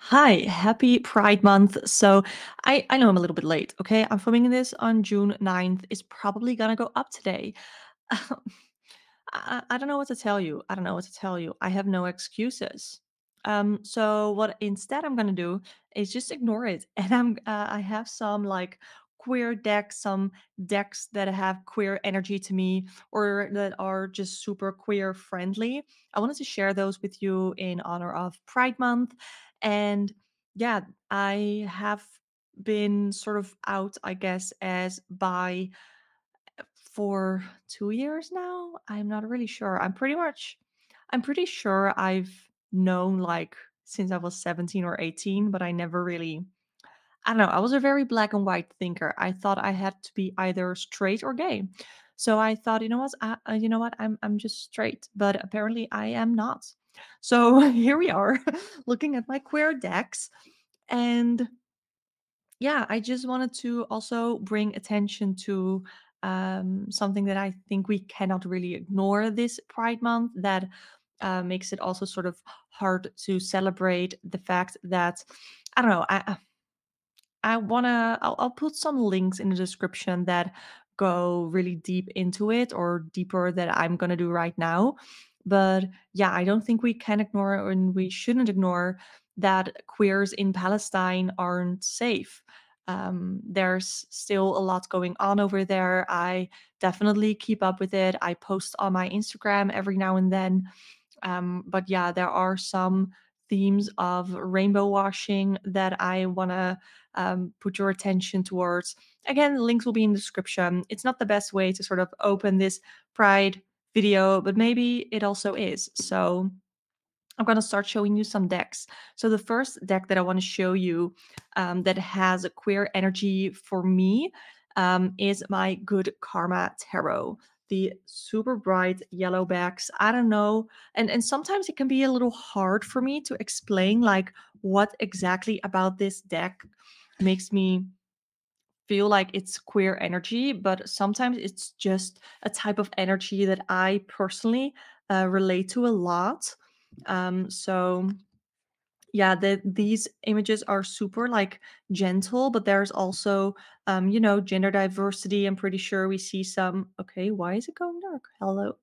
Hi, happy Pride Month. So I know I'm a little bit late, okay? I'm filming this on June 9th. It's probably gonna go up today. I don't know what to tell you. I don't know what to tell you. I have no excuses. So what instead I'm gonna do is just ignore it. And I have some like queer decks, some decks that have queer energy to me or that are just super queer friendly. I wanted to share those with you in honor of Pride Month. And yeah, I have been sort of out, I guess, as bi for 2 years now? I'm not really sure. I'm pretty sure I've known, like, since I was 17 or 18, but I never really I don't know, I was a very black and white thinker. I thought I had to be either straight or gay. So I thought, you know what? I'm just straight, but apparently I am not. So here we are looking at my queer decks, and yeah, I just wanted to also bring attention to something that I think we cannot really ignore this Pride Month. That makes it also sort of hard to celebrate the fact that I don't know. I wanna. I'll put some links in the description that go really deep into it, or deeper that I'm gonna do right now. But yeah, I don't think we can ignore, and we shouldn't ignore, that queers in Palestine aren't safe. There's still a lot going on over there. I definitely keep up with it. I post on my Instagram every now and then. But yeah, there are some themes of rainbow washing that I want to put your attention towards. Again, links will be in the description. It's not the best way to sort of open this Pride video, but maybe it also is. So I'm going to start showing you some decks. So the first deck that I want to show you that has a queer energy for me is my Good Karma Tarot. The super bright yellow backs. I don't know. And sometimes it can be a little hard for me to explain like what exactly about this deck makes me feel like it's queer energy, but sometimes it's just a type of energy that I personally relate to a lot. So yeah, these images are super like gentle, but there's also gender diversity. I'm pretty sure we see some. Okay, why is it going dark? Hello,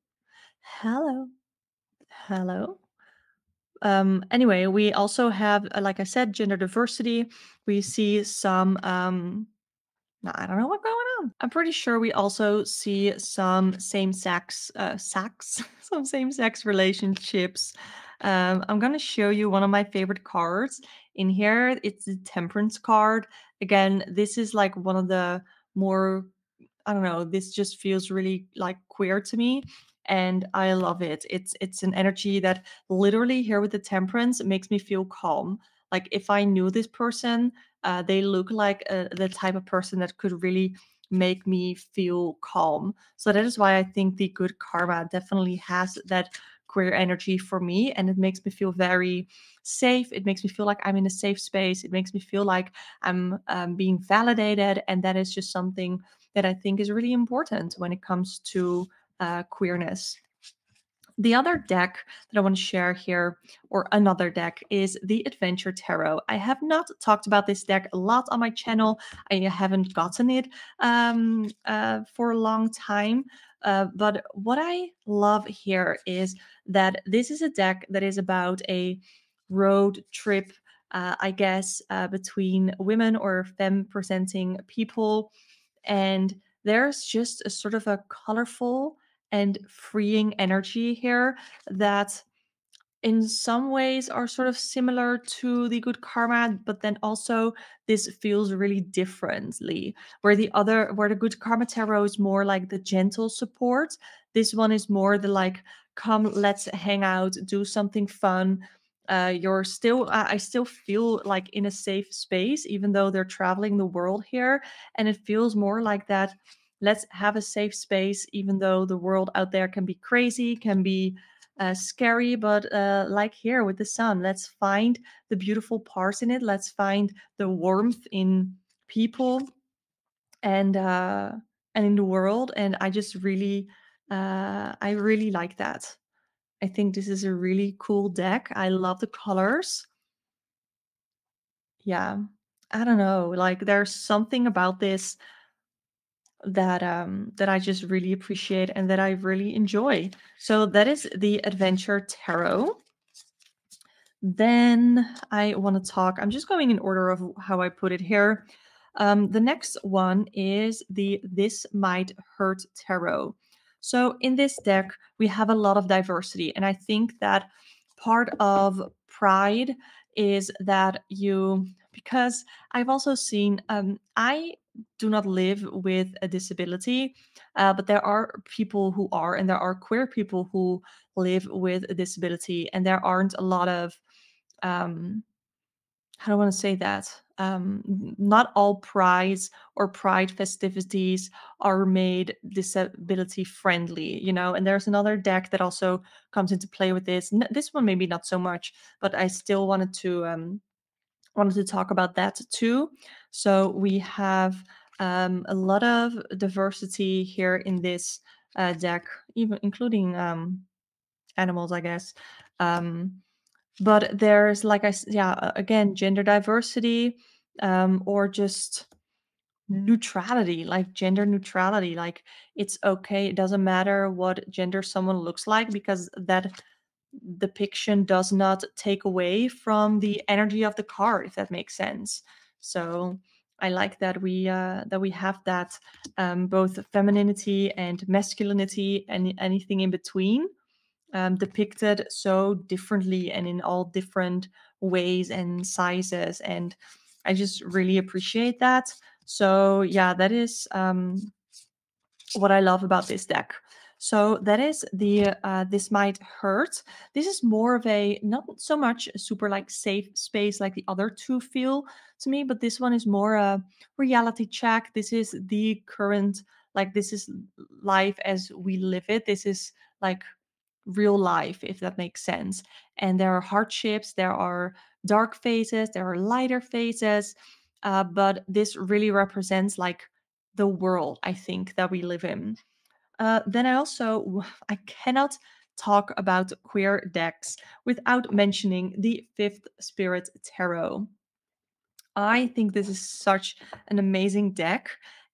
hello, hello. Anyway, we also have, like I said, gender diversity. We see some no, I don't know what's going on. I'm pretty sure we also see some same sex some same sex relationships. I'm gonna show you one of my favorite cards in here. It's the Temperance card. Again, this is like one of the more, I don't know, this just feels really like queer to me, and I love it. It's an energy that literally here with the Temperance makes me feel calm. Like if I knew this person, they look like the type of person that could really make me feel calm. So that is why I think the Good Karma definitely has that queer energy for me, and it makes me feel very safe. It makes me feel like I'm in a safe space. It makes me feel like I'm being validated, and that is just something that I think is really important when it comes to queerness. The other deck that I want to share here, or another deck, is the Adventure Tarot. I have not talked about this deck a lot on my channel. I haven't gotten it for a long time. But what I love here is that this is a deck that is about a road trip, I guess, between women or femme presenting people. And there's just a sort of a colorful and freeing energy here that in some ways are sort of similar to the Good Karma, but then also this feels really differently. Where the Good Karma Tarot is more like the gentle support, this one is more the like, come, let's hang out, do something fun. You're still, I still feel like in a safe space, even though they're traveling the world here. And it feels more like that. Let's have a safe space, even though the world out there can be crazy, can be scary, but like here with the sun, let's find the beautiful parts in it. Let's find the warmth in people and uh, and in the world. And I really like that. I think this is a really cool deck. I love the colors. Yeah. I don't know, like, there's something about this that I just really appreciate and that I really enjoy. So that is the Adventure Tarot. Then I want to talk, I'm just going in order of how I put it here. The next one is the This Might Hurt Tarot. So in this deck, we have a lot of diversity. And I think that part of pride is that because I've also seen, I do not live with a disability, but there are people who are, and there are queer people who live with a disability, and there aren't a lot of how do I want to say that? Not all prides or pride festivities are made disability friendly, you know. And there's another deck that also comes into play with this. This one maybe not so much, but I still wanted to talk about that too. So we have a lot of diversity here in this deck, even including animals, I guess. Um, but there's like yeah, again, gender diversity, or just neutrality, like gender neutrality. Like, it's okay, it doesn't matter what gender someone looks like, because that depiction does not take away from the energy of the card, if that makes sense. So I like that we have that, both femininity and masculinity and anything in between, depicted so differently and in all different ways and sizes. And I just really appreciate that. So yeah, that is what I love about this deck. So that is the This Might Hurt. This is more of a, not so much a super like safe space like the other two feel to me, but this one is more a reality check. This is the current, like, this is life as we live it. This is like real life, if that makes sense. And there are hardships, there are dark phases, there are lighter phases, but this really represents like the world, I think, that we live in. Then I also I cannot talk about queer decks without mentioning the Fifth Spirit Tarot. I think this is such an amazing deck.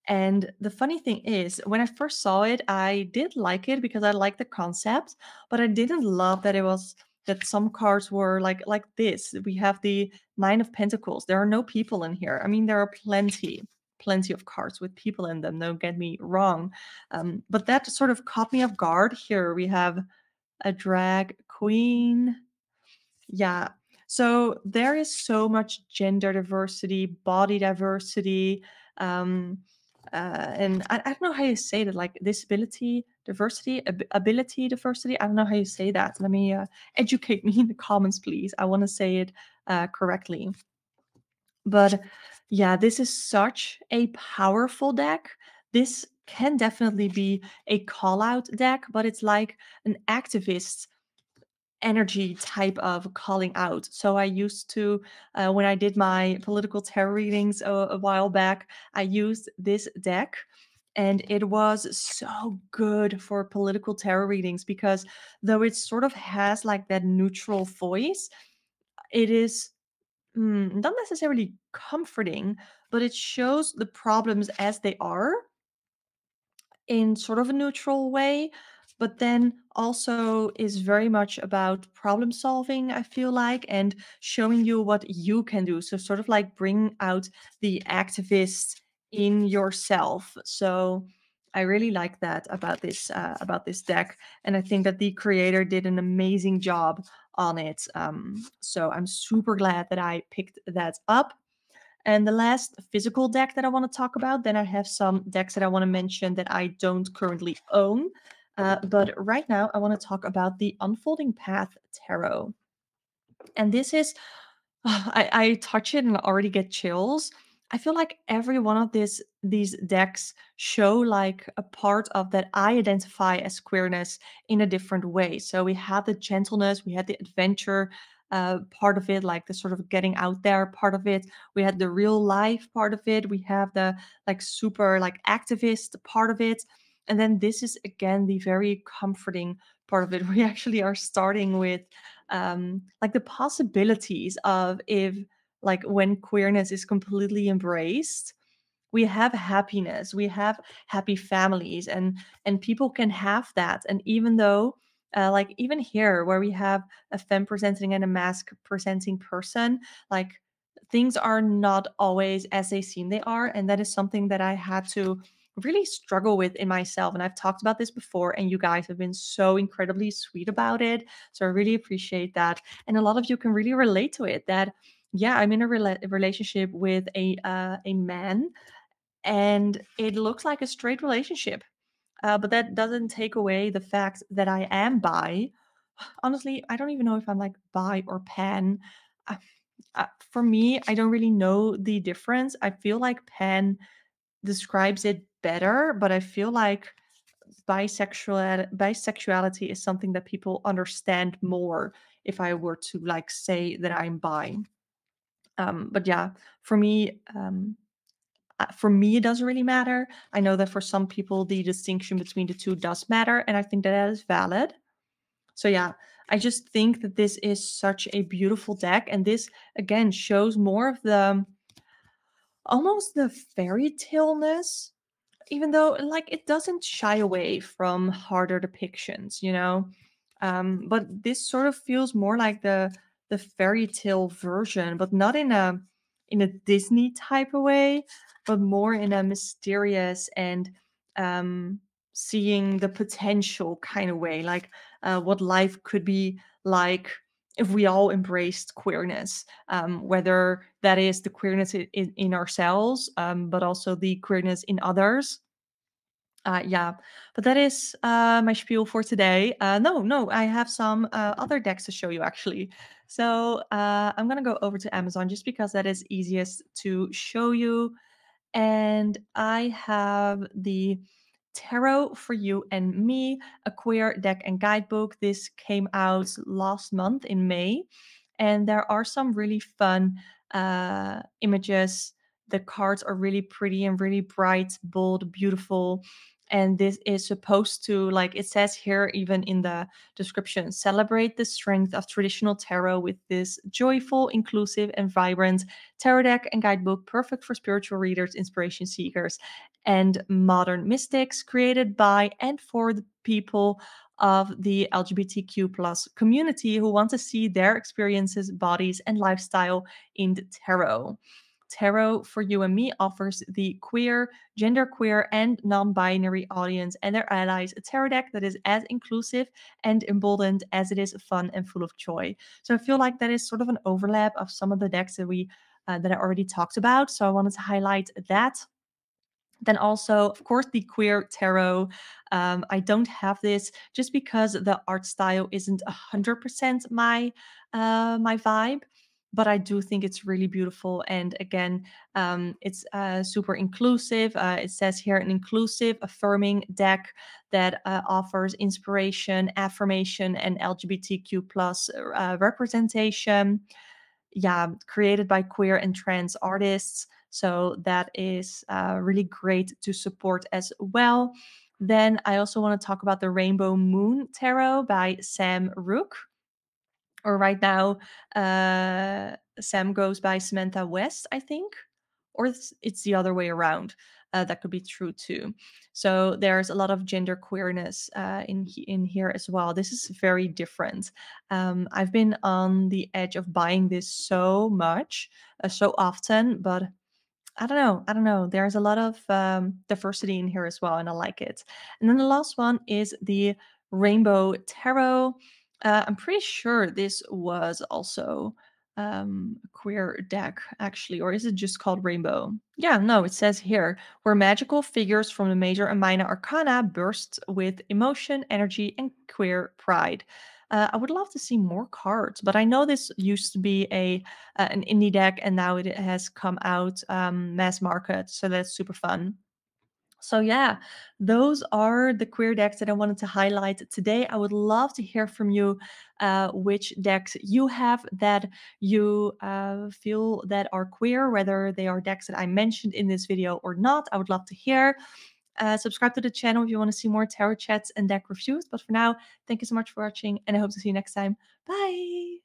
And the funny thing is, when I first saw it, I did like it because I like the concept, but I didn't love that it was that some cards were like this. We have the Nine of Pentacles. There are no people in here. I mean, there are plenty of cards with people in them. Don't get me wrong, but that sort of caught me off guard. Here we have a drag queen, yeah. So there is so much gender diversity, body diversity, um, and I don't know how you say that, like disability diversity, ability diversity. I don't know how you say that. Let me educate me in the comments, please. I want to say it correctly. But yeah, this is such a powerful deck. This can definitely be a call out deck, but it's like an activist energy type of calling out. So I used to, when I did my political tarot readings a while back, I used this deck. And it was so good for political tarot readings because though it sort of has like that neutral voice, it is not necessarily comforting, but it shows the problems as they are in sort of a neutral way, but then also is very much about problem solving, I feel like, and showing you what you can do. So, sort of like bring out the activist in yourself. So, I really like that about this deck, and I think that the creator did an amazing job on it. So I'm super glad that I picked that up. And the last physical deck that I want to talk about, then I have some decks that I want to mention that I don't currently own. But right now, I want to talk about the Unfolding Path Tarot. And this is, I touch it and already get chills. I feel like every one of these decks show like a part of that I identify as queerness in a different way. So we had the gentleness, we had the adventure part of it, like the sort of getting out there part of it. We had the real life part of it. We have the like super like activist part of it. And then this is again the very comforting part of it. We actually are starting with like the possibilities of if like when queerness is completely embraced, we have happiness, we have happy families, and people can have that. And even though like even here where we have a femme presenting and a masc presenting person, like things are not always as they seem they are, and that is something that I had to really struggle with in myself. And I've talked about this before, and you guys have been so incredibly sweet about it, so I really appreciate that. And a lot of you can really relate to it, that yeah, I'm in a relationship with a man, and it looks like a straight relationship. But that doesn't take away the fact that I am bi. Honestly, I don't even know if I'm like bi or pan. Uh, for me, I don't really know the difference. I feel like pan describes it better, but I feel like bisexuality is something that people understand more if I were to like say that I'm bi. But yeah, for me, it doesn't really matter. I know that for some people, the distinction between the two does matter, and I think that that is valid. So yeah, I just think that this is such a beautiful deck, and this again shows more of the almost the fairy tale-ness, even though like it doesn't shy away from harder depictions, you know. But this sort of feels more like the fairy tale version, but not in a Disney type of way, but more in a mysterious and um, seeing the potential kind of way, like what life could be like if we all embraced queerness, whether that is the queerness in ourselves, but also the queerness in others. Yeah, but that is my spiel for today. No, I have some other decks to show you actually. So I'm gonna go over to Amazon just because that is easiest to show you. And I have the Tarot for You and Me, a queer deck and guidebook. This came out last month in May, and there are some really fun images. The cards are really pretty and really bright, bold, beautiful. And this is supposed to, like it says here, even in the description, celebrate the strength of traditional tarot with this joyful, inclusive, and vibrant tarot deck and guidebook, perfect for spiritual readers, inspiration seekers, and modern mystics, created by and for the people of the LGBTQ plus community who want to see their experiences, bodies, and lifestyle in the tarot. Tarot for You and Me offers the queer, genderqueer, and non binary audience and their allies a tarot deck that is as inclusive and emboldened as it is fun and full of joy. So I feel like that is sort of an overlap of some of the decks that I already talked about. So I wanted to highlight that. Then also, of course, the queer tarot. I don't have this just because the art style isn't 100% my vibe, but I do think it's really beautiful. And again, it's super inclusive. It says here an inclusive, affirming deck that offers inspiration, affirmation, and LGBTQ plus representation. Yeah, created by queer and trans artists. So that is really great to support as well. Then I also want to talk about the Rainbow Moon Tarot by Sam Rook. Or right now, Sam goes by Samantha West, I think, or it's the other way around. That could be true too. So there's a lot of gender queerness in here as well. This is very different. I've been on the edge of buying this so much, so often, but I don't know. I don't know. There's a lot of diversity in here as well, and I like it. And then the last one is the Rainbow Tarot. I'm pretty sure this was also a queer deck, actually, or is it just called Rainbow? Yeah, no, it says here where magical figures from the major and minor arcana burst with emotion, energy, and queer pride. I would love to see more cards, but I know this used to be an indie deck, and now it has come out mass market, so that's super fun. So yeah, those are the queer decks that I wanted to highlight today. I would love to hear from you which decks you have that you feel that are queer, whether they are decks that I mentioned in this video or not. I would love to hear. Subscribe to the channel if you want to see more tarot chats and deck reviews. But for now, thank you so much for watching, and I hope to see you next time. Bye!